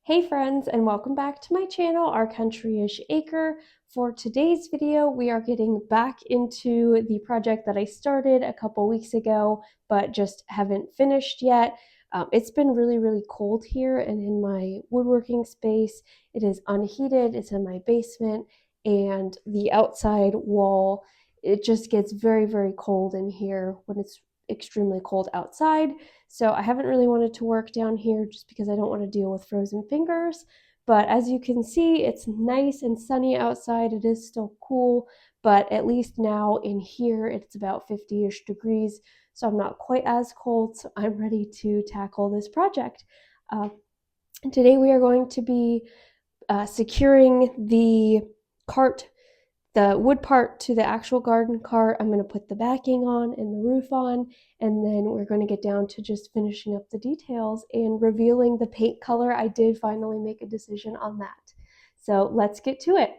Hey friends, and welcome back to my channel, Our Country-ish Acre. For today's video, we are getting back into the project that I started a couple weeks ago, but just haven't finished yet. It's been really cold here and in my woodworking space. It is unheated, it's in my basement, and the outside wall, it just gets very cold in here when it's extremely cold outside. So I haven't really wanted to work down here just because I don't want to deal with frozen fingers. But as you can see, it's nice and sunny outside. It is still cool, but at least now in here, it's about 50-ish degrees. So I'm not quite as cold. So I'm ready to tackle this project. Today we are going to be securing the cart, the wood part, to the actual garden cart. I'm going to put the backing on and the roof on, and then we're going to get down to just finishing up the details and revealing the paint color. I did finally make a decision on that. So let's get to it.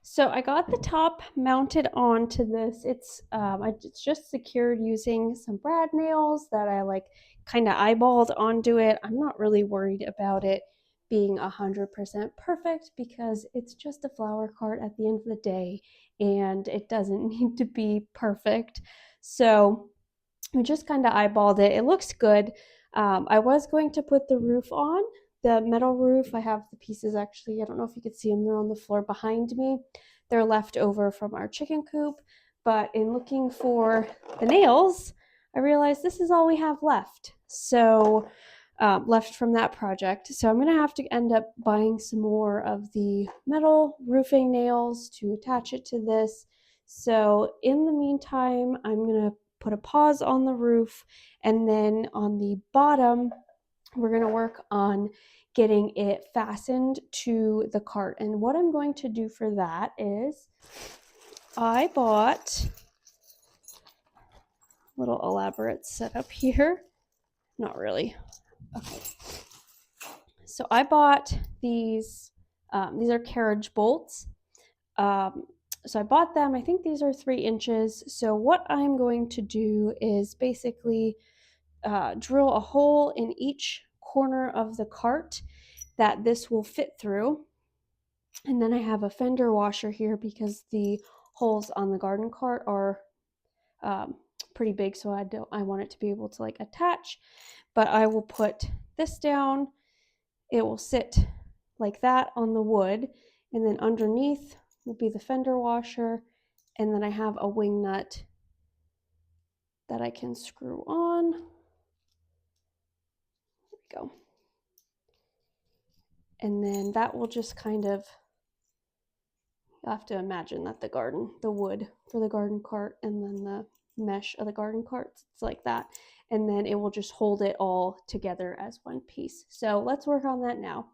So I got the top mounted onto this. It's just secured using some brad nails that I kind of eyeballed onto it. I'm not really worried about it being 100% perfect because it's just a flower cart at the end of the day and it doesn't need to be perfect. So we just kind of eyeballed it. It looks good. I was going to put the roof on, the metal roof. I have the pieces actually, I don't know if you could see them, they're on the floor behind me. They're left over from our chicken coop, but in looking for the nails, I realized this is all we have left. So left from that project. So I'm gonna have to end up buying some more of the metal roofing nails to attach it to this. So in the meantime, I'm gonna put a pause on the roof, and then on the bottom, we're going to work on getting it fastened to the cart. And what I'm going to do for that is I bought a little elaborate setup here. Not really. Okay. So I bought these are carriage bolts. So I bought them. I think these are 3 inches. So what I'm going to do is basically drill a hole in each corner of the cart that this will fit through. And then I have a fender washer here because the holes on the garden cart are pretty big, so I want it to be able to attach. But I will put this down. It will sit like that on the wood, and then underneath will be the fender washer, and then I have a wing nut that I can screw on. There we go. And then that will just kind of, you'll have to imagine that the wood for the garden cart and then the mesh of the garden cart, it's like that. And then it will just hold it all together as one piece. So let's work on that now.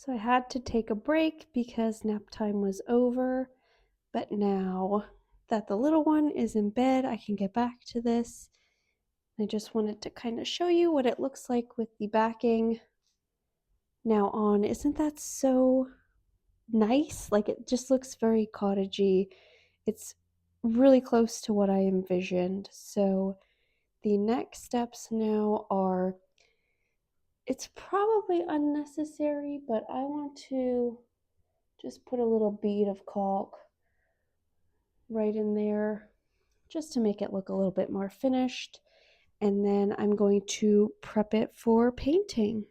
So I had to take a break because nap time was over, but now that the little one is in bed, I can get back to this. I just wanted to kind of show you what it looks like with the backing now on. Isn't that so nice? Like, it just looks very cottagey. It's really close to what I envisioned. So the next steps now are, it's probably unnecessary, but I want to just put a little bead of caulk right in there just to make it look a little bit more finished. And then I'm going to prep it for painting.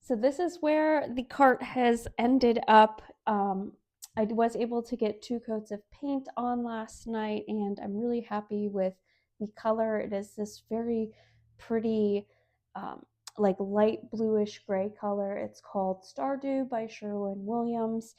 So this is where the cart has ended up. I was able to get 2 coats of paint on last night, and I'm really happy with the color. It is this very pretty, like light bluish gray color. It's called Stardew by Sherwin-Williams.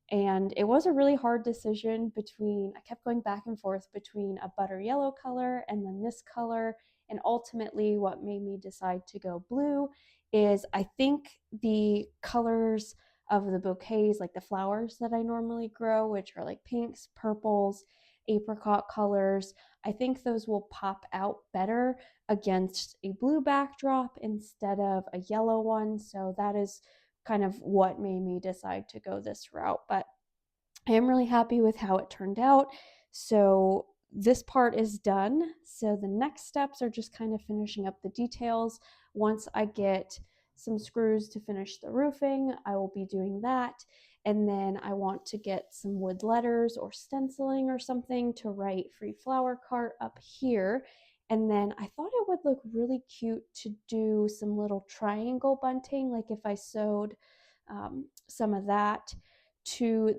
And it was a really hard decision between, I kept going back and forth between a butter yellow color and then this color. And ultimately, what made me decide to go blue is I think the colors of the bouquets, like the flowers that I normally grow, which are like pinks, purples, apricot colors, I think those will pop out better against a blue backdrop instead of a yellow one. So that is kind of what made me decide to go this route. But I am really happy with how it turned out. So this part is done. So the next steps are just kind of finishing up the details. Once I get some screws to finish the roofing, I will be doing that. And then I want to get some wood letters or stenciling or something to write Free Flower Cart up here. And then I thought it would look really cute to do some little triangle bunting, like if I sewed some of that to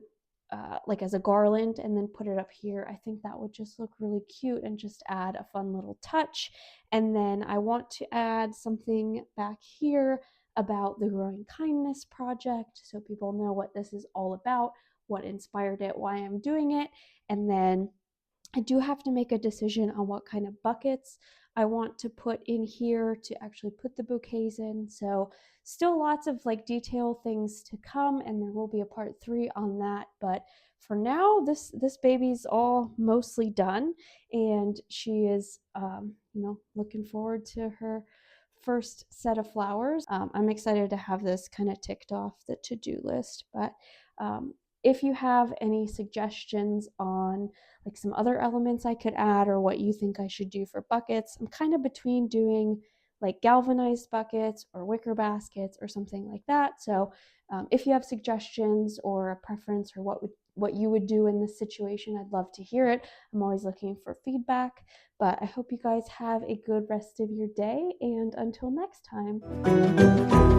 like as a garland and then put it up here. I think that would just look really cute and just add a fun little touch. And then I want to add something back here about the Growing Kindness project so people know what this is all about, what inspired it, why I'm doing it. And then I do have to make a decision on what kind of buckets I want to put in here to actually put the bouquets in. So still lots of like detail things to come, and there will be a part 3 on that. But for now, this baby's all mostly done, and she is, looking forward to her first set of flowers. I'm excited to have this kind of ticked off the to-do list. But if you have any suggestions on like some other elements I could add or what you think I should do for buckets, I'm kind of between doing like galvanized buckets or wicker baskets or something like that. So if you have suggestions or a preference or what you would do in this situation, I'd love to hear it. I'm always looking for feedback. But I hope you guys have a good rest of your day, and until next time.